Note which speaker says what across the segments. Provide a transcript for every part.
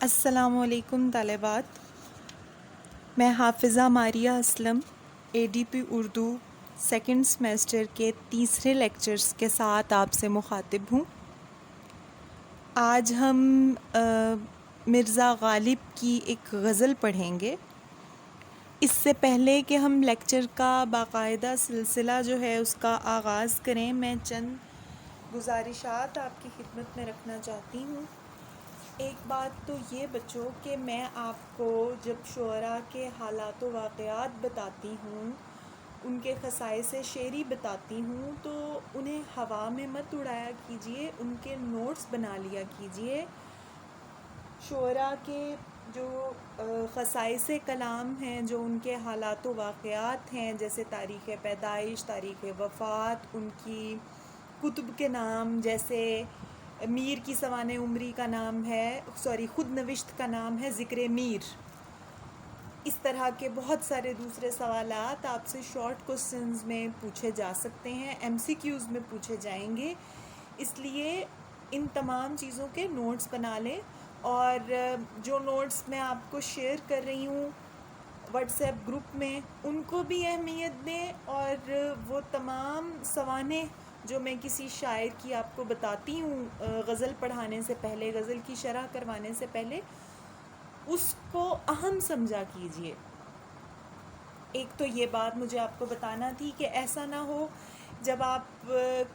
Speaker 1: السلام علیکم طالبات، میں Hafiza Maria Aslam A D P Urdu second semester کے تیسرے لیکچرز کے ساتھ آپ سے مخاطب ہوں۔ آج ہم مرزا غالب کی ایک غزل پڑھیں گے۔ اس سے پہلے کہ ہم لیکچر کا باقاعدہ سلسلہ جو ہے اس کا آغاز کریں، میں چند گزارشات آپ کی خدمت میں رکھنا چاہتی ہوں۔ ایک بات تو یہ بچوں کہ میں آپ کو جب شعراء کے حالات و واقعات بتاتی ہوں، ان کے خصائص شعری بتاتی ہوں، تو انہیں ہوا میں مت اڑایا کیجئے، ان کے نوٹس بنا لیا کیجئے۔ شعراء کے جو خصائص کلام ہیں، جو ان کے حالات و واقعات ہیں، جیسے تاریخ پیدائش، تاریخ وفات، ان کی کتب کے نام، جیسے میر کی سوانح عمری کا نام ہے، خود نوشت کا نام ہے ذکر میر۔ اس طرح کے بہت سارے دوسرے سوالات آپ سے شارٹ کوسچنز میں پوچھے جا سکتے ہیں، ایم سی کیوز میں پوچھے جائیں گے، اس لیے ان تمام چیزوں کے نوٹس بنا لیں۔ اور جو نوٹس میں آپ کو شیئر کر رہی ہوں واٹس ایپ گروپ میں، ان کو بھی اہمیت دیں، اور وہ تمام سوانح جو میں کسی شاعر کی آپ کو بتاتی ہوں غزل پڑھانے سے پہلے، غزل کی شرح کروانے سے پہلے، اس کو اہم سمجھا کیجئے۔ ایک تو یہ بات مجھے آپ کو بتانا تھی کہ ایسا نہ ہو جب آپ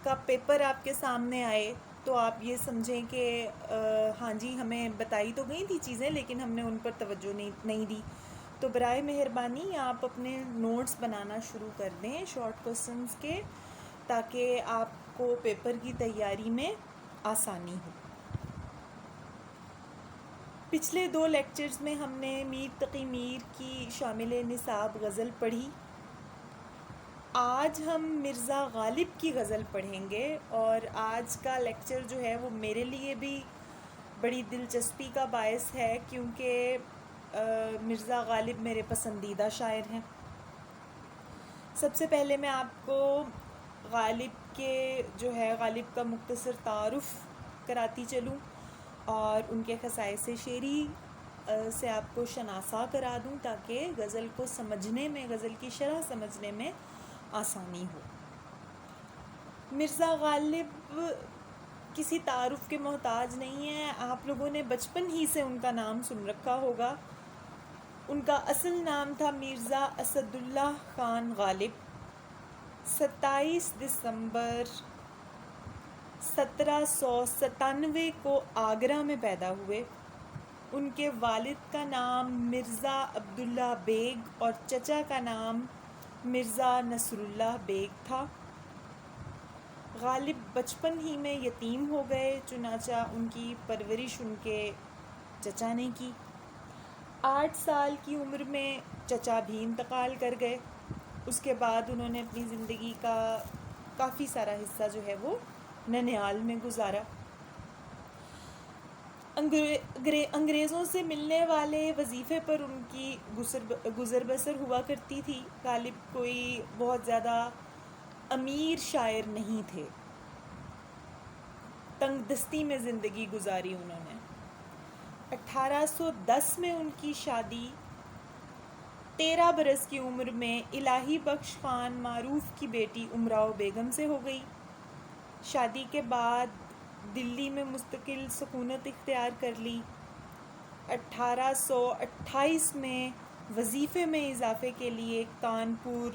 Speaker 1: کا پیپر آپ کے سامنے آئے تو آپ یہ سمجھیں کہ ہاں جی ہمیں بتائی تو گئی تھی چیزیں لیکن ہم نے ان پر توجہ نہیں دی۔ تو برائے مہربانی آپ اپنے نوٹس بنانا شروع کر دیں شارٹ کوسچنز کے، تاکہ آپ کو پیپر کی تیاری میں آسانی ہو۔ پچھلے 2 لیکچرز میں ہم نے میر تقی میر کی شامل نصاب غزل پڑھی۔ آج ہم مرزا غالب کی غزل پڑھیں گے، اور آج کا لیکچر جو ہے وہ میرے لیے بھی بڑی دلچسپی کا باعث ہے، کیونکہ مرزا غالب میرے پسندیدہ شاعر ہیں۔ سب سے پہلے میں آپ کو غالب کا مختصر تعارف کراتی چلوں، اور ان کے خصائص شعری سے آپ کو شناسا کرا دوں، تاکہ غزل کو سمجھنے میں، غزل کی شرح سمجھنے میں آسانی ہو۔ مرزا غالب کسی تعارف کے محتاج نہیں ہیں، آپ لوگوں نے بچپن ہی سے ان کا نام سن رکھا ہوگا۔ ان کا اصل نام تھا مرزا اسد اللہ خان غالب۔ 27 دسمبر 1797 کو آگرہ میں پیدا ہوئے۔ ان کے والد کا نام مرزا عبداللہ بیگ اور چچا کا نام مرزا نصر اللہ بیگ تھا۔ غالب بچپن ہی میں یتیم ہو گئے، چنانچہ ان کی پرورش ان کے چچا نے کی۔ 8 سال کی عمر میں چچا بھی انتقال کر گئے۔ اس کے بعد انہوں نے اپنی زندگی کا کافی سارا حصہ جو ہے وہ ننیال میں گزارا۔ انگریزوں سے ملنے والے وظیفے پر ان کی گزر بسر ہوا کرتی تھی۔ غالب کوئی بہت زیادہ امیر شاعر نہیں تھے، تنگ دستی میں زندگی گزاری انہوں نے۔ 1810 میں ان کی شادی 13 برس کی عمر میں الہی بخش خان معروف کی بیٹی امراؤ بیگم سے ہو گئی۔ شادی کے بعد دلی میں مستقل سکونت اختیار کر لی۔ 1828 میں وظیفے میں اضافے کے لیے کانپور،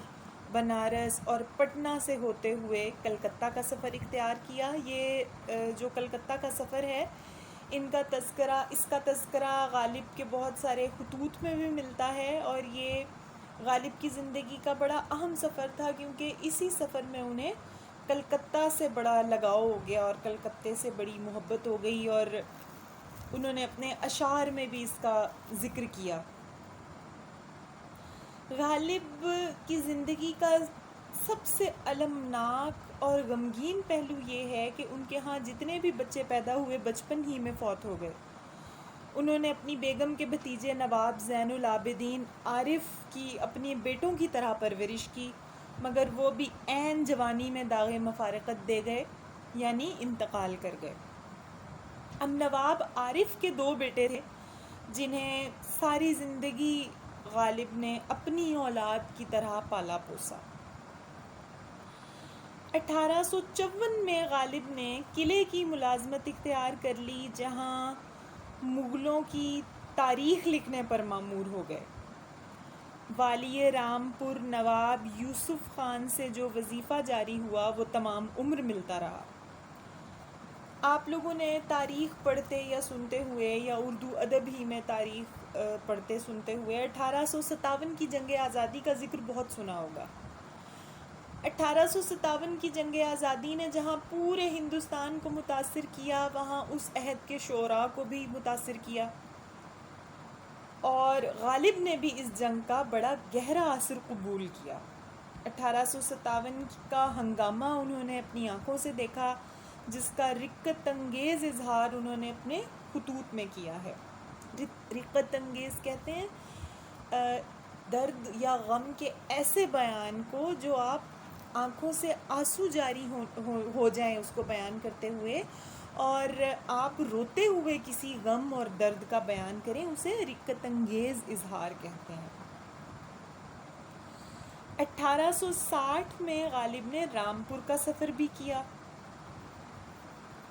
Speaker 1: بنارس اور پٹنہ سے ہوتے ہوئے کلکتہ کا سفر اختیار کیا۔ یہ جو کلکتہ کا سفر ہے، اس کا تذکرہ غالب کے بہت سارے خطوط میں بھی ملتا ہے، اور یہ غالب کی زندگی کا بڑا اہم سفر تھا، کیونکہ اسی سفر میں انہیں کلکتہ سے بڑا لگاؤ ہو گیا اور کلکتے سے بڑی محبت ہو گئی، اور انہوں نے اپنے اشعار میں بھی اس کا ذکر کیا۔ غالب کی زندگی کا سب سے المناک اور غمگین پہلو یہ ہے کہ ان کے ہاں جتنے بھی بچے پیدا ہوئے بچپن ہی میں فوت ہو گئے۔ انہوں نے اپنی بیگم کے بھتیجے نواب زین العابدین عارف کی اپنی بیٹوں کی طرح پرورش کی، مگر وہ بھی عین جوانی میں داغ مفارقت دے گئے، یعنی انتقال کر گئے۔ اب نواب عارف کے 2 بیٹے تھے، جنہیں ساری زندگی غالب نے اپنی اولاد کی طرح پالا پوسا۔ 1854 میں غالب نے قلعے کی ملازمت اختیار کر لی، جہاں مغلوں کی تاریخ لکھنے پر مامور ہو گئے۔ والی رامپور نواب یوسف خان سے جو وظیفہ جاری ہوا وہ تمام عمر ملتا رہا۔ آپ لوگوں نے تاریخ پڑھتے یا سنتے ہوئے یا اردو ادب ہی میں تاریخ پڑھتے سنتے ہوئے 1857 کی جنگ آزادی کا ذکر بہت سنا ہوگا۔ 1857 کی جنگ آزادی نے جہاں پورے ہندوستان کو متاثر کیا، وہاں اس عہد کے شعراء کو بھی متاثر کیا، اور غالب نے بھی اس جنگ کا بڑا گہرا اثر قبول کیا۔ 1857 کا ہنگامہ انہوں نے اپنی آنکھوں سے دیکھا، جس کا رقت انگیز اظہار انہوں نے اپنے خطوط میں کیا ہے۔ رقت انگیز کہتے ہیں درد یا غم کے ایسے بیان کو جو آپ آنکھوں سے آنسو جاری ہو جائیں اس کو بیان کرتے ہوئے، اور آپ روتے ہوئے کسی غم اور درد کا بیان کریں، اسے رقت انگیز اظہار کہتے ہیں۔ 1860 میں غالب نے رامپور کا سفر بھی کیا۔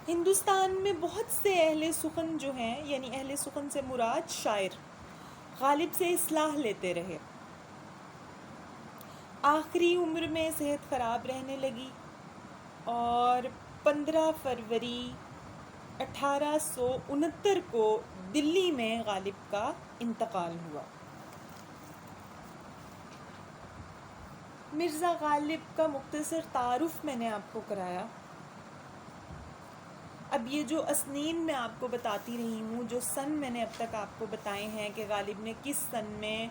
Speaker 1: ہندوستان میں بہت سے اہل سخن جو ہیں، یعنی اہل سخن سے مراد شاعر، غالب سے اصلاح لیتے رہے۔ آخری عمر میں صحت خراب رہنے لگی اور 15 فروری 1869 کو دلی میں غالب کا انتقال ہوا۔ مرزا غالب کا مختصر تعارف میں نے آپ کو کرایا۔ اب یہ جو اسنین میں آپ کو بتاتی رہی ہوں، جو سن میں نے اب تک آپ کو بتائے ہیں کہ غالب نے کس سن میں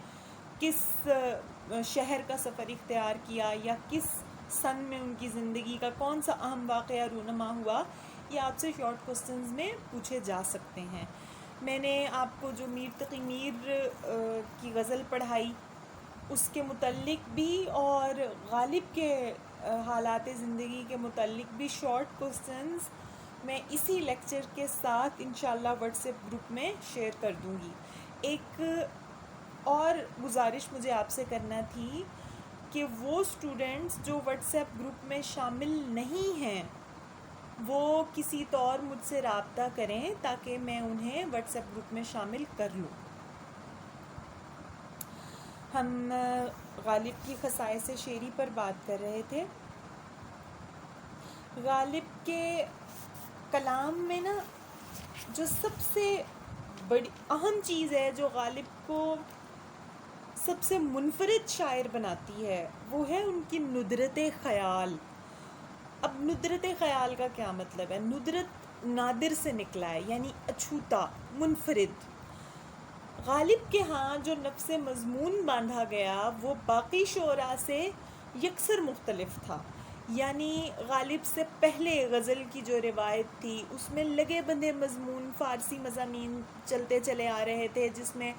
Speaker 1: کس شہر کا سفر اختیار کیا یا کس سن میں ان کی زندگی کا کون سا اہم واقعہ رونما ہوا، یہ آپ سے شارٹ کوسچنز میں پوچھے جا سکتے ہیں۔ میں نے آپ کو جو میر تقی میر کی غزل پڑھائی اس کے متعلق بھی اور غالب کے حالات زندگی کے متعلق بھی شارٹ کوسچنز میں اسی لیکچر کے ساتھ انشاءاللہ واٹس ایپ گروپ میں شیئر کر دوں گی۔ ایک اور گزارش مجھے آپ سے کرنا تھی کہ وہ اسٹوڈنٹس جو واٹس ایپ گروپ میں شامل نہیں ہیں وہ کسی طور مجھ سے رابطہ کریں تاکہ میں انہیں واٹس ایپ گروپ میں شامل کر لوں۔ ہم غالب کی خصائص شعری پر بات کر رہے تھے۔ غالب کے کلام میں نا جو سب سے بڑی اہم چیز ہے جو غالب کو سب سے منفرد شاعر بناتی ہے وہ ہے ان کی ندرت خیال۔ اب ندرت خیال کا کیا مطلب ہے؟ ندرت نادر سے نکلا ہے، یعنی اچھوتا، منفرد۔ غالب کے ہاں جو نفس مضمون باندھا گیا وہ باقی شعراء سے یکسر مختلف تھا، یعنی غالب سے پہلے غزل کی جو روایت تھی اس میں لگے بندھے مضمون فارسی مضامین چلتے چلے آ رہے تھے، جس میں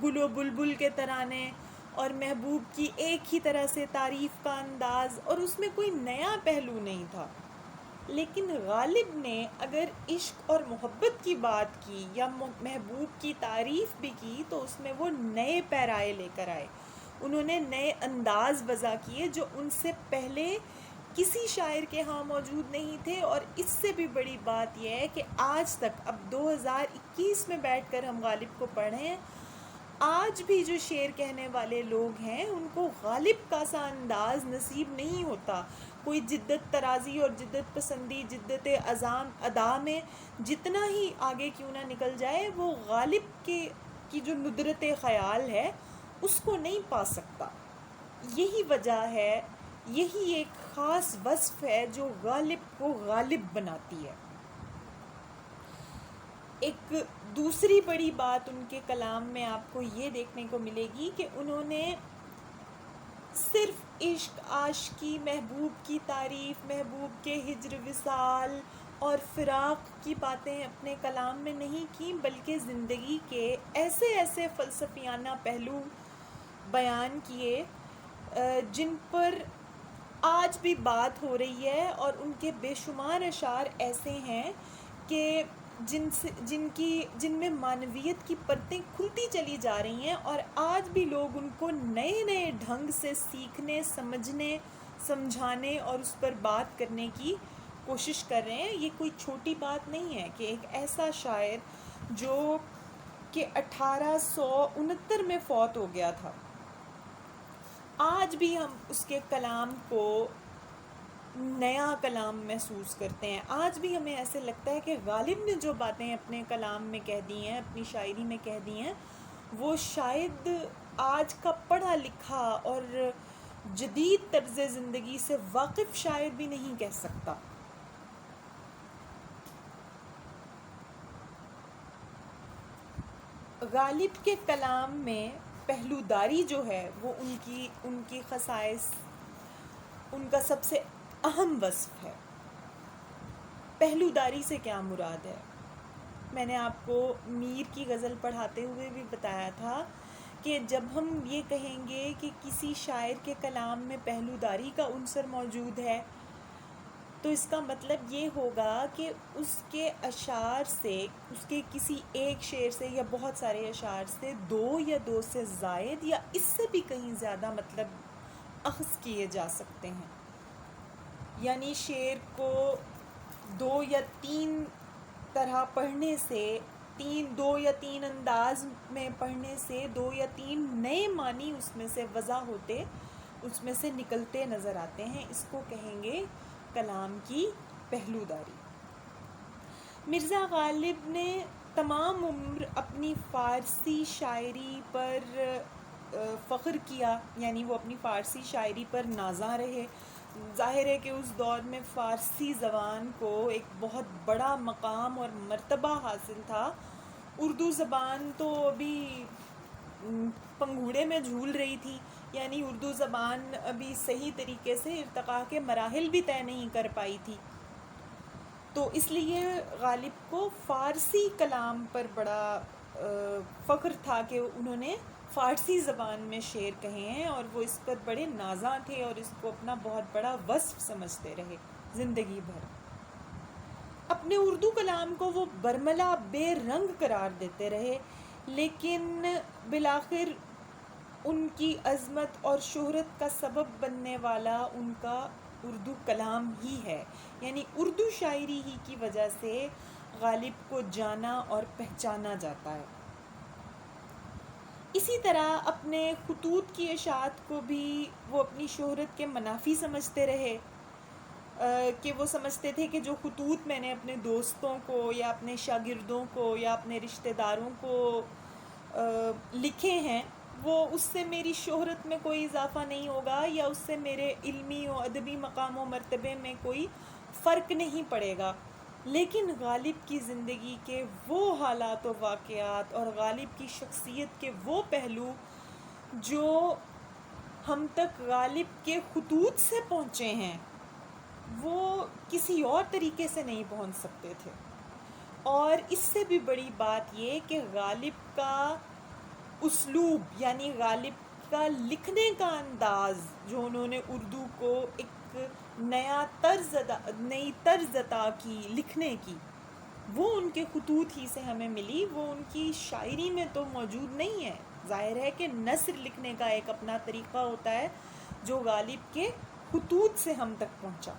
Speaker 1: گل و بلبل کے ترانے اور محبوب کی ایک ہی طرح سے تعریف کا انداز، اور اس میں کوئی نیا پہلو نہیں تھا۔ لیکن غالب نے اگر عشق اور محبت کی بات کی یا محبوب کی تعریف بھی کی تو اس میں وہ نئے پیرائے لے کر آئے، انہوں نے نئے انداز وضع کیے جو ان سے پہلے کسی شاعر کے ہاں موجود نہیں تھے۔ اور اس سے بھی بڑی بات یہ ہے کہ آج تک، اب 2021 میں بیٹھ کر ہم غالب کو پڑھیں، آج بھی جو شعر کہنے والے لوگ ہیں ان کو غالب کا سا انداز نصیب نہیں ہوتا۔ کوئی جدت ترازی اور جدت پسندی، جدت عزام ادا میں جتنا ہی آگے کیوں نہ نکل جائے، وہ غالب کی جو ندرت خیال ہے اس کو نہیں پا سکتا۔ یہی وجہ ہے، یہی ایک خاص وصف ہے جو غالب کو غالب بناتی ہے۔ ایک دوسری بڑی بات ان کے کلام میں آپ کو یہ دیکھنے کو ملے گی کہ انہوں نے صرف عشق، عاشقی، محبوب کی تعریف، محبوب کے ہجر وصال اور فراق کی باتیں اپنے کلام میں نہیں کیں، بلکہ زندگی کے ایسے ایسے فلسفیانہ پہلو بیان کیے جن پر آج بھی بات ہو رہی ہے، اور ان کے بے شمار اشعار ایسے ہیں کہ جن میں معنویت کی پرتیں کھلتی چلی جا رہی ہیں، اور آج بھی لوگ ان کو نئے نئے ڈھنگ سے سیکھنے، سمجھنے، سمجھانے اور اس پر بات کرنے کی کوشش کر رہے ہیں۔ یہ کوئی چھوٹی بات نہیں ہے کہ ایک ایسا شاعر جو کہ 1869 میں فوت ہو گیا تھا، آج بھی ہم اس کے کلام کو نیا کلام محسوس کرتے ہیں۔ آج بھی ہمیں ایسے لگتا ہے کہ غالب نے جو باتیں اپنے کلام میں کہہ دی ہیں، اپنی شاعری میں کہہ دی ہیں، وہ شاید آج کا پڑھا لکھا اور جدید طرز زندگی سے واقف شاعر بھی نہیں کہہ سکتا۔ غالب کے کلام میں پہلوداری جو ہے وہ ان کی خصائص، ان کا سب سے اہم وصف ہے۔ پہلوداری سے کیا مراد ہے؟ میں نے آپ کو میر کی غزل پڑھاتے ہوئے بھی بتایا تھا کہ جب ہم یہ کہیں گے کہ کسی شاعر کے کلام میں پہلوداری کا عنصر موجود ہے، تو اس کا مطلب یہ ہوگا کہ اس کے اشعار سے، اس کے کسی ایک شعر سے یا بہت سارے اشعار سے دو یا دو سے زائد یا اس سے بھی کہیں زیادہ مطلب اخذ کیے جا سکتے ہیں۔ یعنی شعر کو دو یا تین طرح پڑھنے سے، دو یا تین انداز میں پڑھنے سے دو یا تین نئے معنی اس میں سے وضع ہوتے، اس میں سے نکلتے نظر آتے ہیں۔ اس کو کہیں گے کلام کی پہلوداری۔ مرزا غالب نے تمام عمر اپنی فارسی شاعری پر فخر کیا، یعنی وہ اپنی فارسی شاعری پر نازاں رہے۔ ظاہر ہے کہ اس دور میں فارسی زبان کو ایک بہت بڑا مقام اور مرتبہ حاصل تھا۔ اردو زبان تو ابھی پنگھوڑے میں جھول رہی تھی، یعنی اردو زبان ابھی صحیح طریقے سے ارتقاء کے مراحل بھی طے نہیں کر پائی تھی، تو اس لیے غالب کو فارسی کلام پر بڑا فخر تھا کہ انہوں نے فارسی زبان میں شعر کہے ہیں، اور وہ اس پر بڑے نازاں تھے اور اس کو اپنا بہت بڑا وصف سمجھتے رہے زندگی بھر۔ اپنے اردو کلام کو وہ برملا بے رنگ قرار دیتے رہے، لیکن بالآخر ان کی عظمت اور شہرت کا سبب بننے والا ان کا اردو کلام ہی ہے، یعنی اردو شاعری ہی کی وجہ سے غالب کو جانا اور پہچانا جاتا ہے۔ اسی طرح اپنے خطوط کی اشاعت کو بھی وہ اپنی شہرت کے منافی سمجھتے رہے، کہ وہ سمجھتے تھے کہ جو خطوط میں نے اپنے دوستوں کو یا اپنے شاگردوں کو یا اپنے رشتہ داروں کو لکھے ہیں، وہ اس سے میری شہرت میں کوئی اضافہ نہیں ہوگا یا اس سے میرے علمی و ادبی مقام و مرتبے میں کوئی فرق نہیں پڑے گا۔ لیکن غالب کی زندگی کے وہ حالات و واقعات اور غالب کی شخصیت کے وہ پہلو جو ہم تک غالب کے خطوط سے پہنچے ہیں، وہ کسی اور طریقے سے نہیں پہنچ سکتے تھے۔ اور اس سے بھی بڑی بات یہ کہ غالب کا اسلوب، یعنی غالب کا لکھنے کا انداز، جو انہوں نے اردو کو ایک نئی طرز عطا کی لکھنے کی، وہ ان کے خطوط ہی سے ہمیں ملی، وہ ان کی شاعری میں تو موجود نہیں ہے۔ ظاہر ہے کہ نثر لکھنے کا ایک اپنا طریقہ ہوتا ہے جو غالب کے خطوط سے ہم تک پہنچا۔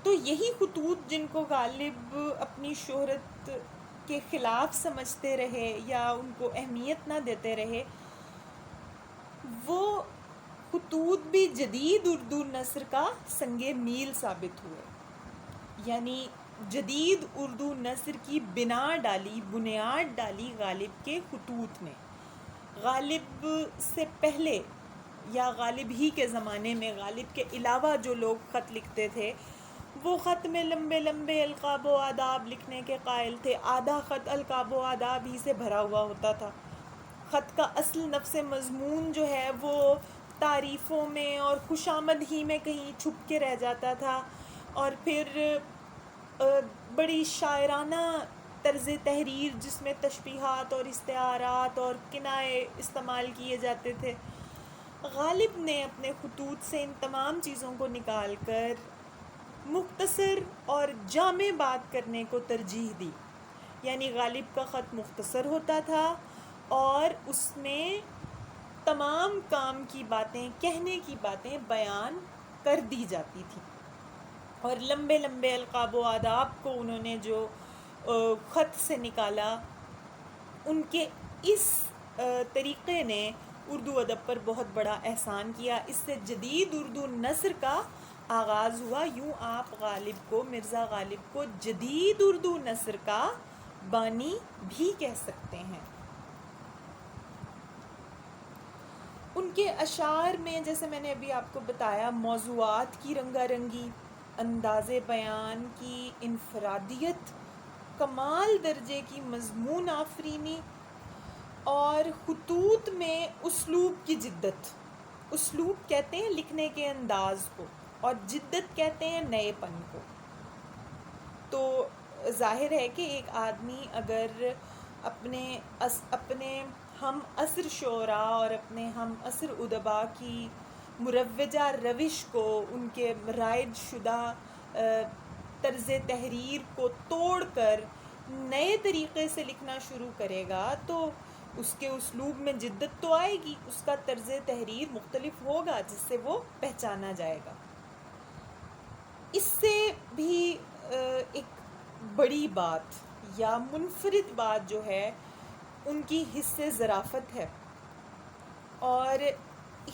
Speaker 1: تو یہی خطوط جن کو غالب اپنی شہرت کے خلاف سمجھتے رہے یا ان کو اہمیت نہ دیتے رہے، وہ خطوط بھی جدید اردو نثر کا سنگ میل ثابت ہوئے، یعنی جدید اردو نثر کی بنیاد ڈالی غالب کے خطوط نے۔ غالب سے پہلے یا غالب ہی کے زمانے میں غالب کے علاوہ جو لوگ خط لکھتے تھے، وہ خط میں لمبے لمبے القاب و آداب لکھنے کے قائل تھے۔ آدھا خط القاب و آداب ہی سے بھرا ہوا ہوتا تھا۔ خط کا اصل نفس مضمون جو ہے وہ تعریفوں میں اور خوشامد ہی میں کہیں چھپ کے رہ جاتا تھا، اور پھر بڑی شاعرانہ طرز تحریر جس میں تشبیہات اور استعارات اور کنائے استعمال کیے جاتے تھے۔ غالب نے اپنے خطوط سے ان تمام چیزوں کو نکال کر مختصر اور جامع بات کرنے کو ترجیح دی، یعنی غالب کا خط مختصر ہوتا تھا اور اس میں تمام کام کی باتیں، کہنے کی باتیں بیان کر دی جاتی تھی، اور لمبے لمبے القاب و آداب کو انہوں نے جو خط سے نکالا، ان کے اس طریقے نے اردو ادب پر بہت بڑا احسان کیا۔ اس سے جدید اردو نثر کا آغاز ہوا۔ یوں آپ غالب کو، مرزا غالب کو جدید اردو نثر کا بانی بھی کہہ سکتے ہیں۔ ان کے اشعار میں، جیسے میں نے ابھی آپ کو بتایا، موضوعات کی رنگا رنگی، انداز بیان کی انفرادیت، کمال درجے کی مضمون آفرینی، اور خطوط میں اسلوب کی جدت۔ اسلوب کہتے ہیں لکھنے کے انداز کو، اور جدت کہتے ہیں نئے پن کو۔ تو ظاہر ہے کہ ایک آدمی اگر اپنے ہم عصر شعراء اور اپنے ہم عصر ادباء کی مروجہ روش کو، ان کے رائج شدہ طرز تحریر کو توڑ کر نئے طریقے سے لکھنا شروع کرے گا تو اس کے اسلوب میں جدت تو آئے گی، اس کا طرز تحریر مختلف ہوگا جس سے وہ پہچانا جائے گا۔ اس سے بھی ایک بڑی بات یا منفرد بات جو ہے ان کی حس ظرافت ہے، اور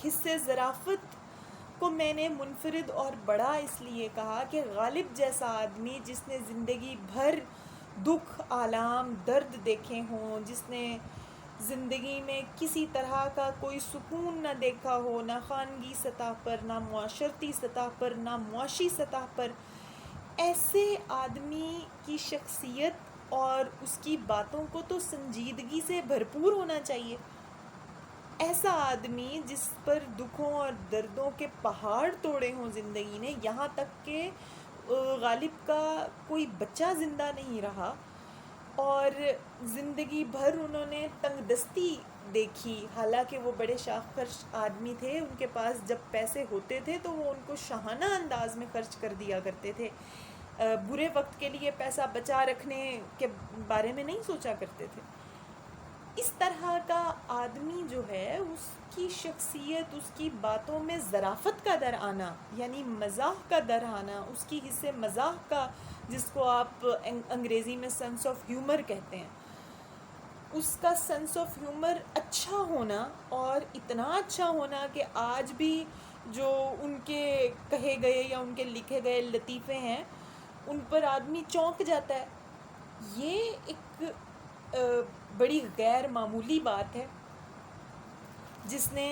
Speaker 1: حس ظرافت کو میں نے منفرد اور بڑا اس لیے کہا کہ غالب جیسا آدمی جس نے زندگی بھر دکھ، آلام، درد دیکھے ہوں، جس نے زندگی میں کسی طرح کا کوئی سکون نہ دیکھا ہو، نہ خانگی سطح پر، نہ معاشرتی سطح پر، نہ معاشی سطح پر، ایسے آدمی کی شخصیت اور اس کی باتوں کو تو سنجیدگی سے بھرپور ہونا چاہیے۔ ایسا آدمی جس پر دکھوں اور دردوں کے پہاڑ توڑے ہوں زندگی نے، یہاں تک کہ غالب کا کوئی بچہ زندہ نہیں رہا، اور زندگی بھر انہوں نے تنگ دستی دیکھی، حالانکہ وہ بڑے شاخ خرچ آدمی تھے، ان کے پاس جب پیسے ہوتے تھے تو وہ ان کو شاہانہ انداز میں خرچ کر دیا کرتے تھے، برے وقت کے لیے پیسہ بچا رکھنے کے بارے میں نہیں سوچا کرتے تھے۔ اس طرح کا آدمی جو ہے، اس کی شخصیت، اس کی باتوں میں ظرافت کا در آنا، یعنی مزاح کا در آنا، اس کی حص مزاح کا، جس کو آپ انگریزی میں سینس آف ہیومر کہتے ہیں، اس کا سینس آف ہیومر اچھا ہونا، اور اتنا اچھا ہونا کہ آج بھی جو ان کے کہے گئے یا ان کے لکھے گئے لطیفے ہیں ان پر آدمی چونک جاتا ہے۔ یہ ایک بڑی غیر معمولی بات ہے جس نے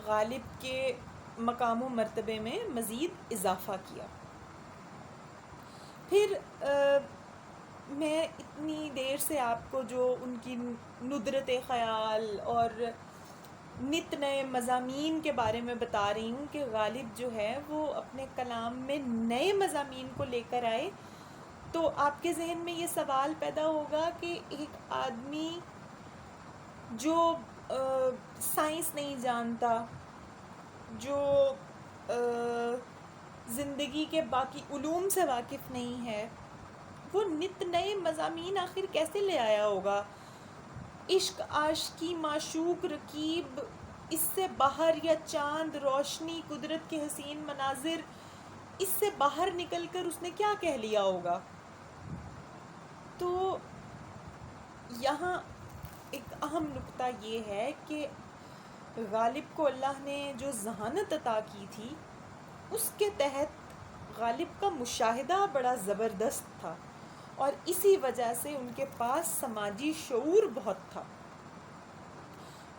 Speaker 1: غالب کے مقام و مرتبے میں مزید اضافہ کیا۔ پھر میں اتنی دیر سے آپ کو جو ان کی ندرت خیال اور نت نئے مضامین کے بارے میں بتا رہی ہوں کہ غالب جو ہے وہ اپنے کلام میں نئے مضامین کو لے کر آئے، تو آپ کے ذہن میں یہ سوال پیدا ہوگا کہ ایک آدمی جو سائنس نہیں جانتا، جو زندگی کے باقی علوم سے واقف نہیں ہے، وہ نت نئے مضامین آخر کیسے لے آیا ہوگا؟ عشق، عاشقی، معشوق، رکیب، اس سے باہر، یا چاند، روشنی، قدرت کے حسین مناظر، اس سے باہر نکل کر اس نے کیا کہہ لیا ہوگا؟ تو یہاں ایک اہم نقطہ یہ ہے کہ غالب کو اللہ نے جو ذہانت عطا کی تھی، اس کے تحت غالب کا مشاہدہ بڑا زبردست تھا، اور اسی وجہ سے ان کے پاس سماجی شعور بہت تھا،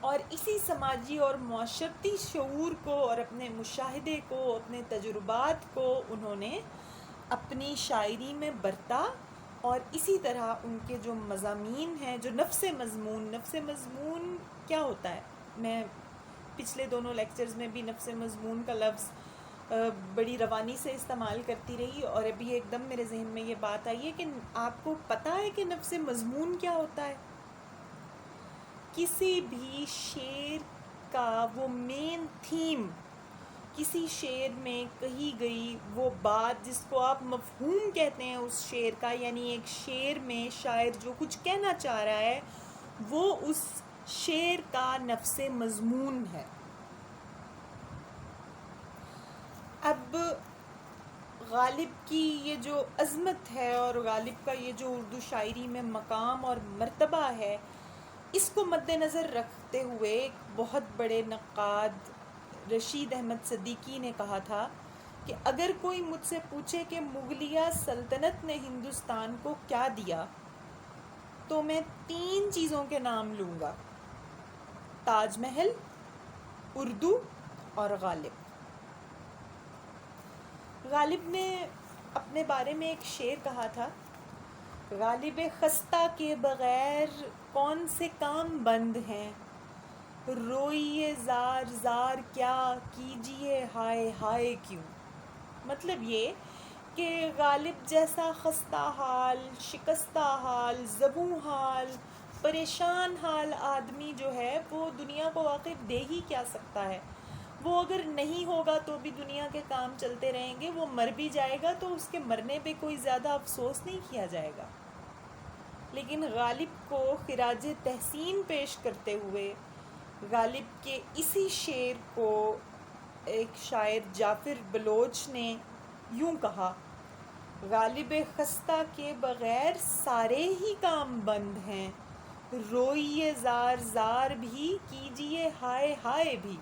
Speaker 1: اور اسی سماجی اور معاشرتی شعور کو اور اپنے مشاہدے کو، اپنے تجربات کو انہوں نے اپنی شاعری میں برتا، اور اسی طرح ان کے جو مضامین ہیں، جو نفس مضمون کیا ہوتا ہے؟ میں پچھلے دونوں لیکچرز میں بھی نفس مضمون کا لفظ بڑی روانی سے استعمال کرتی رہی، اور ابھی ایک دم میرے ذہن میں یہ بات آئی ہے کہ آپ کو پتہ ہے کہ نفس مضمون کیا ہوتا ہے؟ کسی بھی شعر کا وہ مین تھیم، کسی شعر میں کہی گئی وہ بات جس کو آپ مفہوم کہتے ہیں اس شعر کا، یعنی ایک شعر میں شاعر جو کچھ کہنا چاہ رہا ہے وہ اس شعر کا نفس مضمون ہے۔ اب غالب کی یہ جو عظمت ہے اور غالب کا یہ جو اردو شاعری میں مقام اور مرتبہ ہے، اس کو مد نظر رکھتے ہوئے ایک بہت بڑے نقاد رشید احمد صدیقی نے کہا تھا کہ اگر کوئی مجھ سے پوچھے کہ مغلیہ سلطنت نے ہندوستان کو کیا دیا تو میں 3 چیزوں کے نام لوں گا: تاج محل، اردو اور غالب۔ غالب نے اپنے بارے میں ایک شعر کہا تھا: غالب خستہ کے بغیر کون سے کام بند ہیں، روئیے زار زار کیا کیجیے ہائے ہائے کیوں۔ مطلب یہ کہ غالب جیسا خستہ حال، شکستہ حال، زبوں حال، پریشان حال آدمی جو ہے وہ دنیا کو واقف دے ہی کیا سکتا ہے۔ وہ اگر نہیں ہوگا تو بھی دنیا کے کام چلتے رہیں گے، وہ مر بھی جائے گا تو اس کے مرنے پہ کوئی زیادہ افسوس نہیں کیا جائے گا۔ لیکن غالب کو خراج تحسین پیش کرتے ہوئے غالب کے اسی شعر کو ایک شاعر جعفر بلوچ نے یوں کہا: غالب خستہ کے بغیر سارے ہی کام بند ہیں، روئیے زار زار بھی کیجیے ہائے ہائے بھی۔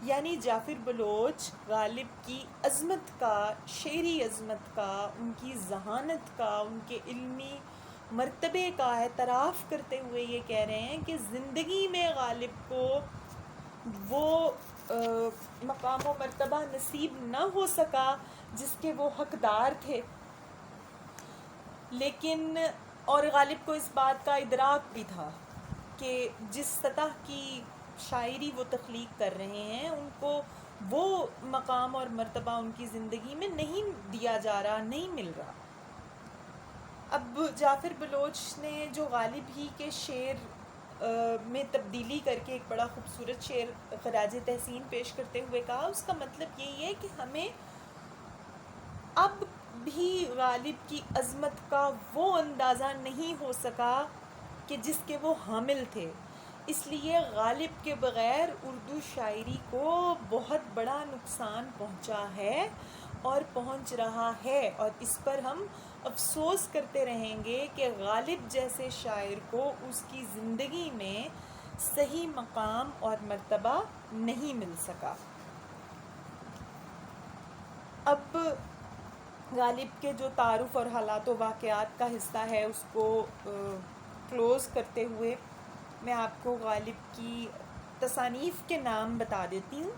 Speaker 1: یعنی جعفر بلوچ غالب کی عظمت کا، شعری عظمت کا، ان کی ذہانت کا، ان کے علمی مرتبے کا اعتراف کرتے ہوئے یہ کہہ رہے ہیں کہ زندگی میں غالب کو وہ مقام و مرتبہ نصیب نہ ہو سکا جس کے وہ حقدار تھے، لیکن اور غالب کو اس بات کا ادراک بھی تھا کہ جس سطح کی شاعری وہ تخلیق کر رہے ہیں ان کو وہ مقام اور مرتبہ ان کی زندگی میں نہیں دیا جا رہا، نہیں مل رہا۔ اب جعفر بلوچ نے جو غالب ہی کے شعر میں تبدیلی کر کے ایک بڑا خوبصورت شعر خراج تحسین پیش کرتے ہوئے کہا، اس کا مطلب یہی ہے کہ ہمیں اب بھی غالب کی عظمت کا وہ اندازہ نہیں ہو سکا کہ جس کے وہ حامل تھے، اس لیے غالب کے بغیر اردو شاعری کو بہت بڑا نقصان پہنچا ہے اور پہنچ رہا ہے، اور اس پر ہم افسوس کرتے رہیں گے کہ غالب جیسے شاعر کو اس کی زندگی میں صحیح مقام اور مرتبہ نہیں مل سکا۔ اب غالب کے جو تعارف اور حالات و واقعات کا حصہ ہے اس کو کلوز کرتے ہوئے میں آپ کو غالب کی تصانیف کے نام بتا دیتی ہوں۔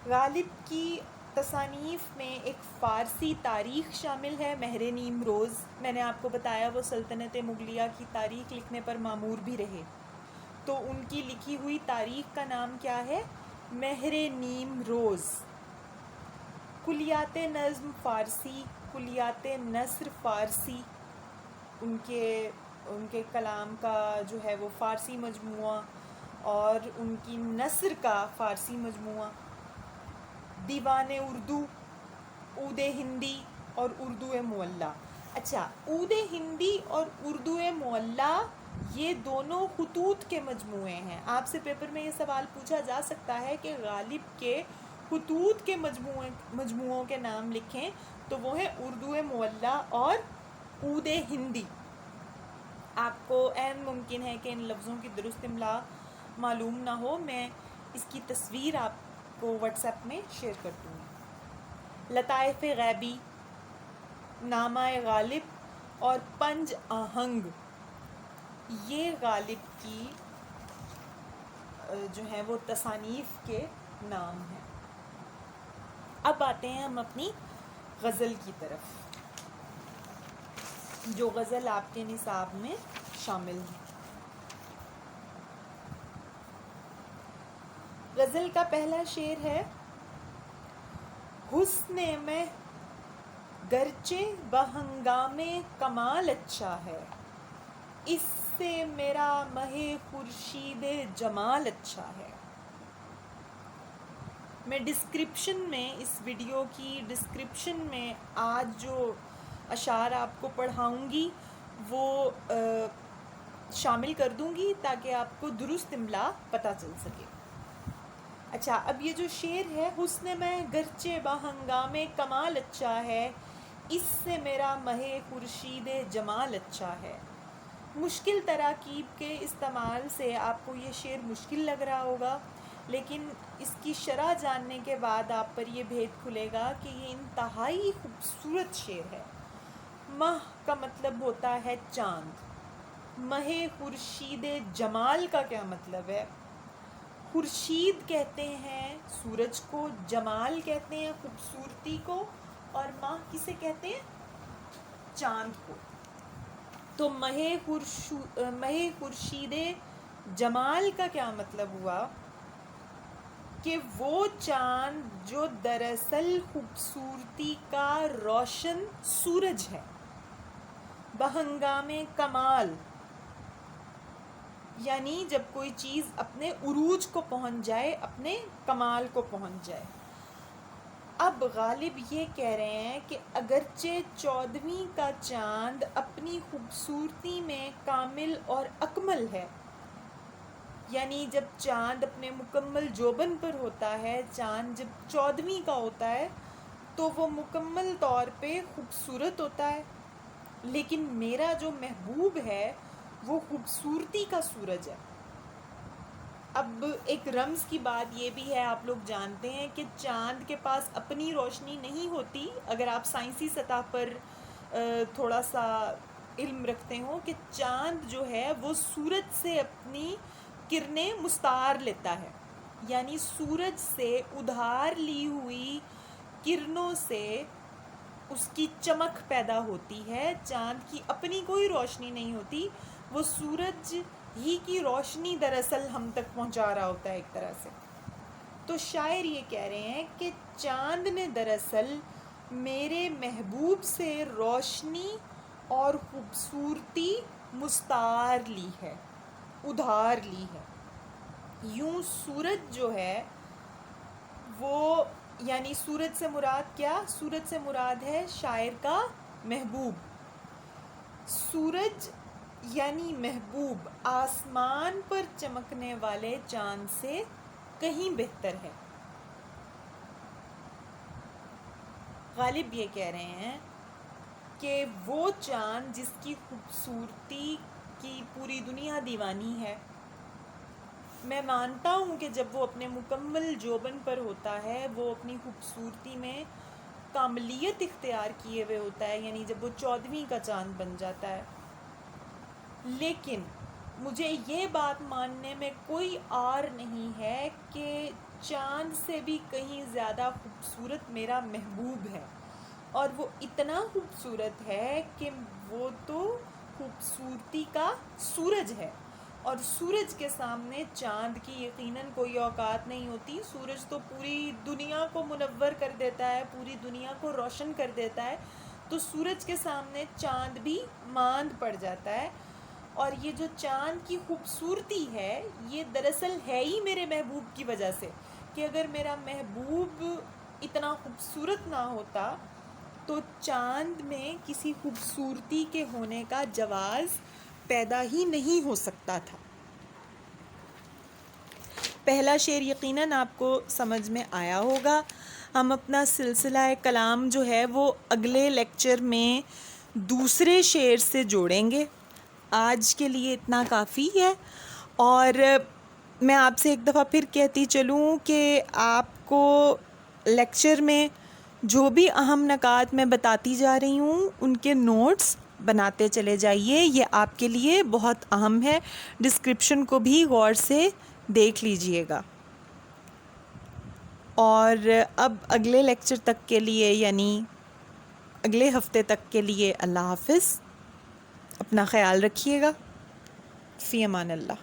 Speaker 1: غالب کی تصانیف میں ایک فارسی تاریخ شامل ہے، مہر نیم روز۔ میں نے آپ کو بتایا وہ سلطنت مغلیہ کی تاریخ لکھنے پر مامور بھی رہے، تو ان کی لکھی ہوئی تاریخ کا نام کیا ہے؟ مہر نیم روز۔ کلیات نظم فارسی، کلیات نثر فارسی، ان کے کلام کا جو ہے وہ فارسی مجموعہ، اور ان کی نثر کا فارسی مجموعہ، دیوان اردو، عود ہندی اور اردو معلی۔ اچھا، عود ہندی اور اردو معلی یہ دونوں خطوط کے مجموعے ہیں۔ آپ سے پیپر میں یہ سوال پوچھا جا سکتا ہے کہ غالب کے خطوط کے مجموعوں کے نام لکھیں، تو وہ ہیں اردو معلی اور عود ہندی۔ آپ کو عین ممکن ہے کہ ان لفظوں کی درست املاء معلوم نہ ہو، میں اس کی تصویر آپ کو واٹس ایپ میں شیئر کر دوں گی۔ لطائف غیبی، نامہ غالب اور پنج آہنگ، یہ غالب کی جو ہیں وہ تصانیف کے نام ہیں۔ اب آتے ہیں ہم اپنی غزل کی طرف، جو غزل آپ کے نصاب میں شامل ہے۔ غزل کا پہلا شعر ہے: حسن مہ گرچہ بہنگام کمال اچھا ہے، اس سے میرا مہ خورشید جمال اچھا ہے۔ میں ڈسکرپشن میں اس ویڈیو کی ڈسکرپشن میں آج جو اشعار آپ کو پڑھاؤں گی وہ شامل کر دوں گی تاکہ آپ کو درست املا پتہ چل سکے۔ اچھا، اب یہ جو شعر ہے، حسن میں گرچہ باہنگام کمال اچھا ہے، اس سے میرا مہ خورشید جمال اچھا ہے۔ مشکل تراکیب کے استعمال سے آپ کو یہ شعر مشکل لگ رہا ہوگا، لیکن اس کی شرح جاننے کے بعد آپ پر یہ بھید کھلے گا کہ یہ انتہائی خوبصورت شعر ہے۔ مہ کا مطلب ہوتا ہے چاند، مہ خورشید جمال کا کیا مطلب ہے؟ خورشید کہتے ہیں سورج کو، جمال کہتے ہیں خوبصورتی کو، اور ماہ کسے کہتے ہیں؟ چاند کو۔ تو مہ خورشید جمال کا کیا مطلب ہوا؟ کہ وہ چاند جو دراصل خوبصورتی کا روشن سورج ہے۔ بہنگام کمال یعنی جب کوئی چیز اپنے عروج کو پہنچ جائے، اپنے کمال کو پہنچ جائے۔ اب غالب یہ کہہ رہے ہیں کہ اگرچہ 14ویں کا چاند اپنی خوبصورتی میں کامل اور اکمل ہے، یعنی جب چاند اپنے مکمل جوبن پر ہوتا ہے، چاند جب 14ویں کا ہوتا ہے تو وہ مکمل طور پہ خوبصورت ہوتا ہے، لیکن میرا جو محبوب ہے وہ خوبصورتی کا سورج ہے۔ اب ایک رمز کی بات یہ بھی ہے، آپ لوگ جانتے ہیں کہ چاند کے پاس اپنی روشنی نہیں ہوتی۔ اگر آپ سائنسی سطح پر تھوڑا سا علم رکھتے ہوں کہ چاند جو ہے وہ سورج سے اپنی کرنیں مستعار لیتا ہے، یعنی سورج سے ادھار لی ہوئی کرنوں سے اس کی چمک پیدا ہوتی ہے۔ چاند کی اپنی کوئی روشنی نہیں ہوتی، وہ سورج ہی کی روشنی دراصل ہم تک پہنچا رہا ہوتا ہے ایک طرح سے۔ تو شاعر یہ کہہ رہے ہیں کہ چاند نے دراصل میرے محبوب سے روشنی اور خوبصورتی مستعار لی ہے، ادھار لی ہے۔ یوں سورج جو ہے وہ، یعنی سورج سے مراد کیا؟ سورج سے مراد ہے شاعر کا محبوب۔ سورج یعنی محبوب آسمان پر چمکنے والے چاند سے کہیں بہتر ہے۔ غالب یہ کہہ رہے ہیں کہ وہ چاند جس کی خوبصورتی کی پوری دنیا دیوانی ہے، میں مانتا ہوں کہ جب وہ اپنے مکمل جوبن پر ہوتا ہے، وہ اپنی خوبصورتی میں کاملیت اختیار کیے ہوئے ہوتا ہے، یعنی جب وہ 14ویں کا چاند بن جاتا ہے۔ لیکن مجھے یہ بات ماننے میں کوئی عار نہیں ہے کہ چاند سے بھی کہیں زیادہ خوبصورت میرا محبوب ہے، اور وہ اتنا خوبصورت ہے کہ وہ تو خوبصورتی کا سورج ہے، اور سورج کے سامنے چاند کی یقیناً کوئی اوقات نہیں ہوتی۔ سورج تو پوری دنیا کو منور کر دیتا ہے، پوری دنیا کو روشن کر دیتا ہے، تو سورج کے سامنے چاند بھی ماند پڑ جاتا ہے۔ اور یہ جو چاند کی خوبصورتی ہے یہ دراصل ہے ہی میرے محبوب کی وجہ سے، کہ اگر میرا محبوب اتنا خوبصورت نہ ہوتا تو چاند میں کسی خوبصورتی کے ہونے کا جواز پیدا ہی نہیں ہو سکتا تھا۔ پہلا شعر یقیناً آپ کو سمجھ میں آیا ہوگا۔ ہم اپنا سلسلہ کلام جو ہے وہ اگلے لیکچر میں دوسرے شعر سے جوڑیں گے۔ آج کے لیے اتنا کافی ہے، اور میں آپ سے ایک دفعہ پھر کہتی چلوں کہ آپ کو لیکچر میں جو بھی اہم نکات میں بتاتی جا رہی ہوں ان کے نوٹس بناتے چلے جائیے، یہ آپ کے لیے بہت اہم ہے۔ ڈسکرپشن کو بھی غور سے دیکھ لیجئے گا۔ اور اب اگلے لیکچر تک کے لیے، یعنی اگلے ہفتے تک کے لیے، اللہ حافظ، اپنا خیال رکھیے گا۔ فی امان اللہ۔